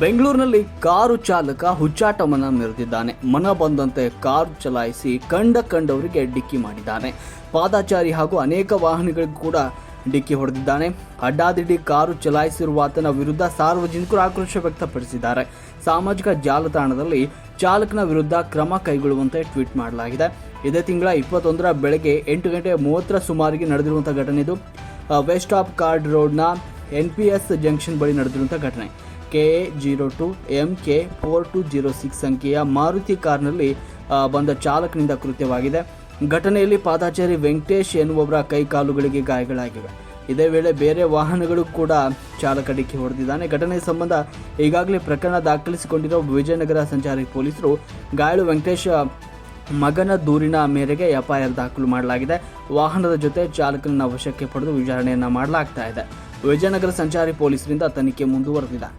ಬೆಂಗಳೂರಿನಲ್ಲಿ ಕಾರು ಚಾಲಕ ಹುಚ್ಚಾಟವನ್ನ ಮೆರೆದಿದ್ದಾನೆ. ಮನ ಬಂದಂತೆ ಕಾರು ಚಲಾಯಿಸಿ ಕಂಡವರಿಗೆ ಡಿಕ್ಕಿ ಮಾಡಿದ್ದಾನೆ. ಪಾದಾಚಾರಿ ಹಾಗೂ ಅನೇಕ ವಾಹನಗಳಿಗೂ ಕೂಡ ಡಿಕ್ಕಿ ಹೊಡೆದಿದ್ದಾನೆ. ಅಡ್ಡಾದಿಡ್ಡಿ ಕಾರು ಚಲಾಯಿಸಿರುವ ಆತನ ವಿರುದ್ಧ ಸಾರ್ವಜನಿಕರು ಆಕ್ರೋಶ ವ್ಯಕ್ತಪಡಿಸಿದ್ದಾರೆ. ಸಾಮಾಜಿಕ ಜಾಲತಾಣದಲ್ಲಿ ಚಾಲಕನ ವಿರುದ್ಧ ಕ್ರಮ ಕೈಗೊಳ್ಳುವಂತೆ ಟ್ವೀಟ್ ಮಾಡಲಾಗಿದೆ. ಇದೇ ತಿಂಗಳ 21ರ ಬೆಳಗ್ಗೆ 8:30 ಸುಮಾರಿಗೆ ನಡೆದಿರುವಂತಹ ಘಟನೆ ಇದು. ವೆಸ್ಟ್ ಆಫ್ ಕಾರ್ಡ್ ರೋಡ್ನ NPS ಜಂಕ್ಷನ್ ಬಳಿ ನಡೆದಿರುವಂತಹ ಘಟನೆ. KA02 MK 4206 ಸಂಖ್ಯೆಯ ಮಾರುತಿ ಕಾರ್ನಲ್ಲಿ ಬಂದ ಚಾಲಕನಿಂದ ಕೃತ್ಯವಾಗಿದೆ. ಘಟನೆಯಲ್ಲಿ ಪಾದಾಚಾರಿ ವೆಂಕಟೇಶ್ ಎನ್ನುವವರ ಕೈ ಕಾಲುಗಳಿಗೆ ಗಾಯಗಳಾಗಿವೆ. ಇದೇ ವೇಳೆ ಬೇರೆ ವಾಹನಗಳು ಕೂಡ ಚಾಲಕ ಡಿಕ್ಕಿ ಹೊಡೆದಿದ್ದಾನೆ. ಘಟನೆ ಸಂಬಂಧ ಈಗಾಗಲೇ ಪ್ರಕರಣ ದಾಖಲಿಸಿಕೊಂಡಿರುವ ವಿಜಯನಗರ ಸಂಚಾರಿ ಪೊಲೀಸರು ಗಾಯಾಳು ವೆಂಕಟೇಶ್ ಮಗನ ದೂರಿನ ಮೇರೆಗೆ FIR ದಾಖಲು ಮಾಡಲಾಗಿದೆ. ವಾಹನದ ಜೊತೆ ಚಾಲಕನನ್ನ ವಶಕ್ಕೆ ಪಡೆದು ವಿಚಾರಣೆಯನ್ನ ಮಾಡಲಾಗ್ತಾ ಇದೆ. ವಿಜಯನಗರ ಸಂಚಾರಿ ಪೊಲೀಸರಿಂದ ತನಿಖೆ ಮುಂದುವರೆದಿದೆ.